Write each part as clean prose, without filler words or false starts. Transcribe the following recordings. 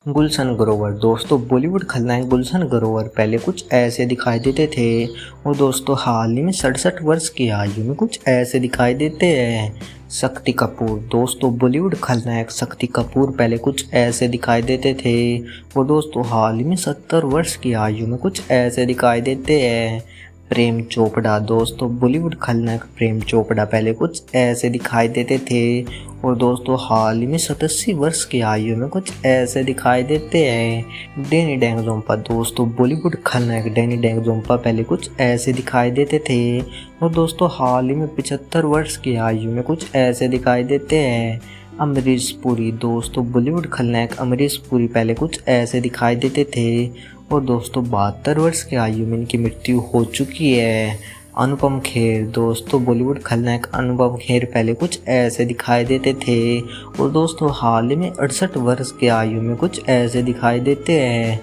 गुलशन ग्रोवर दोस्तों बॉलीवुड खलनायक गुलशन ग्रोवर पहले कुछ ऐसे दिखाई देते थे और दोस्तों हाल ही में 67 वर्ष की आयु में कुछ ऐसे दिखाई देते हैं। शक्ति कपूर दोस्तों बॉलीवुड खलनायक शक्ति कपूर पहले कुछ ऐसे दिखाई देते थे और दोस्तों हाल ही में 70 वर्ष की आयु में कुछ ऐसे दिखाई देते हैं। प्रेम चोपड़ा दोस्तों बॉलीवुड खलनायक प्रेम चोपड़ा पहले कुछ ऐसे दिखाई देते थे और दोस्तों हाल ही में 87 वर्ष की आयु में कुछ ऐसे दिखाई देते हैं। डैनी डेंगजोंपा दोस्तों बॉलीवुड खलनायक डैनी डेंगजोंपा पहले कुछ ऐसे दिखाई देते थे और दोस्तों हाल ही में 75 वर्ष की आयु में कुछ ऐसे दिखाई देते हैं। अमरीश पुरी दोस्तों बॉलीवुड खलनायक अमरीश पुरी पहले कुछ ऐसे दिखाई देते थे और दोस्तों 72 वर्ष की आयु में इनकी मृत्यु हो चुकी है। अनुपम खेर दोस्तों बॉलीवुड खलनायक अनुपम खेर पहले कुछ ऐसे दिखाई देते थे और दोस्तों हाल ही में 68 वर्ष की आयु में कुछ ऐसे दिखाई देते हैं।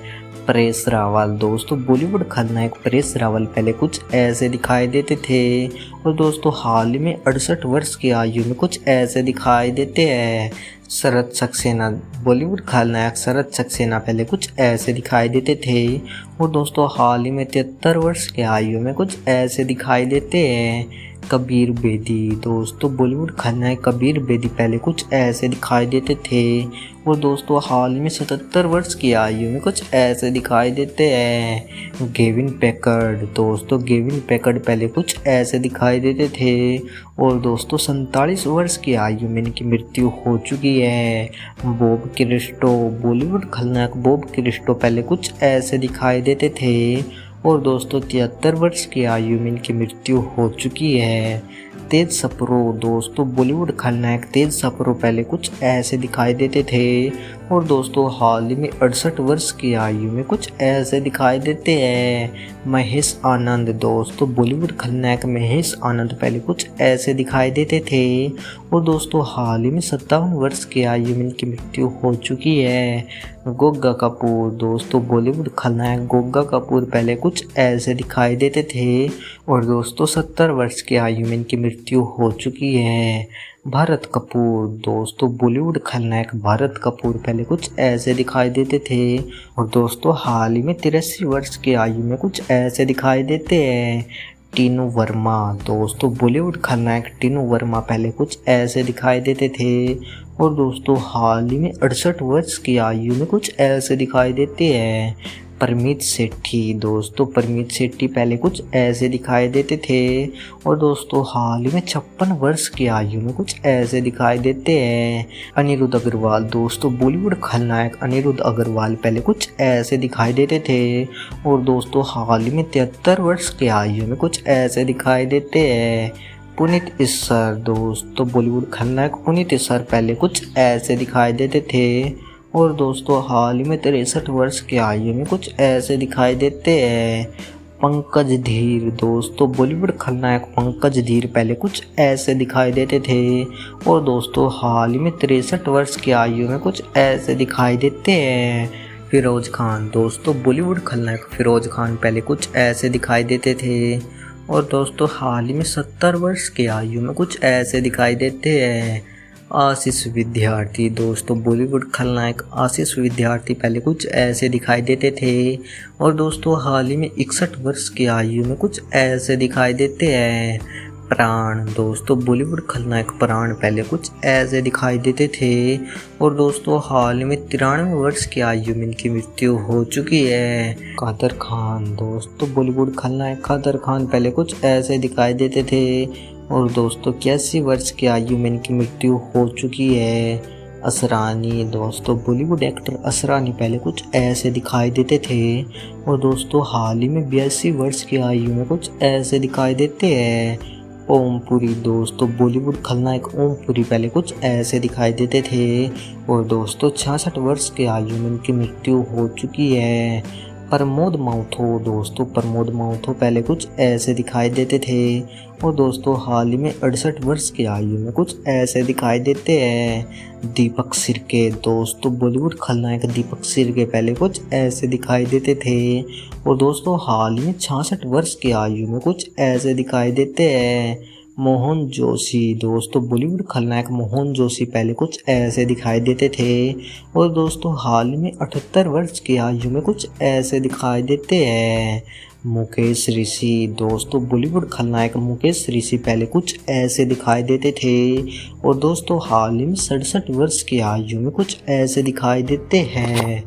परेश रावल दोस्तों बॉलीवुड खलनायक परेश रावल पहले कुछ ऐसे दिखाई देते थे और दोस्तों हाल ही में 68 वर्ष की आयु में कुछ ऐसे दिखाई देते हैं। शरत सक्सेना बॉलीवुड खलनायक शरत सक्सेना पहले कुछ ऐसे दिखाई देते थे और दोस्तों हाल ही में 73 वर्ष की आयु में कुछ ऐसे दिखाई देते हैं। कबीर बेदी दोस्तों बॉलीवुड खलनायक कबीर बेदी पहले कुछ ऐसे दिखाई देते थे और दोस्तों हाल ही में 77 वर्ष की आयु में कुछ ऐसे दिखाई देते हैं। गेविन पैकर्ड दोस्तों गेविन पैकर्ड पहले कुछ ऐसे दिखाई देते थे और दोस्तों 47 वर्ष की आयु में इनकी मृत्यु हो चुकी है। बॉब क्रिस्टो बॉलीवुड खलनायक बॉब क्रिस्टो पहले कुछ ऐसे दिखाई देते थे और दोस्तों 73 वर्ष की आयु में इनकी मृत्यु हो चुकी है। तेज सप्रो दोस्तों बॉलीवुड खलनायक तेज सप्रो पहले कुछ ऐसे दिखाई देते थे और दोस्तों हाल ही में 68 वर्ष की आयु में कुछ ऐसे दिखाई देते हैं। महेश आनंद दोस्तों बॉलीवुड खलनायक महेश आनंद पहले कुछ ऐसे दिखाई देते थे और दोस्तों हाल ही में 57 वर्ष की आयु में इनकी मृत्यु हो चुकी है। गोग्गा कपूर दोस्तों बॉलीवुड खलनायक गोग्गा कपूर पहले कुछ ऐसे दिखाई देते थे और दोस्तों 70 वर्ष की आयु में इनकी मृत्यु हो चुकी है। भारत कपूर दोस्तों बॉलीवुड खलनायक भारत कपूर पहले कुछ ऐसे दिखाई देते थे और दोस्तों हाल ही में 83 वर्ष की आयु में कुछ ऐसे दिखाई देते हैं। टीनू वर्मा दोस्तों बॉलीवुड खलनायक टीनू वर्मा पहले कुछ ऐसे दिखाई देते थे और दोस्तों हाल ही में 68 वर्ष की आयु में कुछ ऐसे दिखाई देते हैं। परमीत सेठी दोस्तों परमीत सेठी पहले कुछ ऐसे दिखाई देते थे और दोस्तों हाल ही में 56 वर्ष की आयु में कुछ ऐसे दिखाई देते हैं। अनिरुद्ध अग्रवाल दोस्तों बॉलीवुड खलनायक अनिरुद्ध अग्रवाल पहले कुछ ऐसे दिखाई देते थे और दोस्तों हाल ही में 73 वर्ष की आयु में कुछ ऐसे दिखाई देते हैं। पुनीत इस्सर दोस्तों बॉलीवुड खलनायक पुनीत इस्सर पहले कुछ ऐसे दिखाई देते थे और दोस्तों हाल ही में 63 वर्ष की आयु में कुछ ऐसे दिखाई देते हैं। पंकज धीर दोस्तों बॉलीवुड खलनायक पंकज धीर पहले कुछ ऐसे दिखाई देते थे और दोस्तों हाल ही में 63 वर्ष की आयु में कुछ ऐसे दिखाई देते हैं। फिरोज खान दोस्तों बॉलीवुड खलनायक फिरोज खान पहले कुछ ऐसे दिखाई देते थे और दोस्तों हाल ही में 70 वर्ष की आयु में कुछ ऐसे दिखाई देते हैं। आशीष विद्यार्थी दोस्तों बॉलीवुड खलनायक आशीष विद्यार्थी पहले कुछ ऐसे दिखाई देते थे और दोस्तों हाल ही में 61 वर्ष की आयु में कुछ ऐसे दिखाई देते हैं। प्राण दोस्तों बॉलीवुड खलनायक प्राण पहले कुछ ऐसे दिखाई देते थे और दोस्तों हाल में 93 वर्ष की आयु में इनकी मृत्यु हो चुकी है। कादर खान दोस्तों बॉलीवुड खलनायक कादर खान पहले कुछ ऐसे दिखाई देते थे और दोस्तों 81 वर्ष की आयु में इनकी मृत्यु हो चुकी है। असरानी दोस्तों बॉलीवुड एक्टर असरानी पहले कुछ ऐसे दिखाई देते थे और दोस्तों हाल ही में 82 वर्ष की आयु में कुछ ऐसे दिखाई देते हैं। ओमपुरी दोस्तों बॉलीवुड खलनायक ओमपुरी पहले कुछ ऐसे दिखाई देते थे और दोस्तों 66 वर्ष की आयु में इनकी मृत्यु हो चुकी है। प्रमोद माउथो दोस्तों प्रमोद माउथो पहले कुछ ऐसे दिखाई देते थे और दोस्तों हाल ही में 68 वर्ष की आयु में कुछ ऐसे दिखाई देते हैं। दीपक सिरके दोस्तों बॉलीवुड खलनायक दीपक सिरके पहले कुछ ऐसे दिखाई देते थे और दोस्तों हाल ही में 66 वर्ष की आयु में कुछ ऐसे दिखाई देते हैं। मोहन जोशी। दोस्तों बॉलीवुड खलनायक मोहन जोशी पहले कुछ ऐसे दिखाई देते थे और दोस्तों हाल ही में 78 वर्ष की आयु में कुछ ऐसे दिखाई देते हैं। मुकेश ऋषि। दोस्तों बॉलीवुड खलनायक मुकेश ऋषि पहले कुछ ऐसे दिखाई देते थे और दोस्तों हाल ही में 67 वर्ष की आयु में कुछ ऐसे दिखाई देते हैं।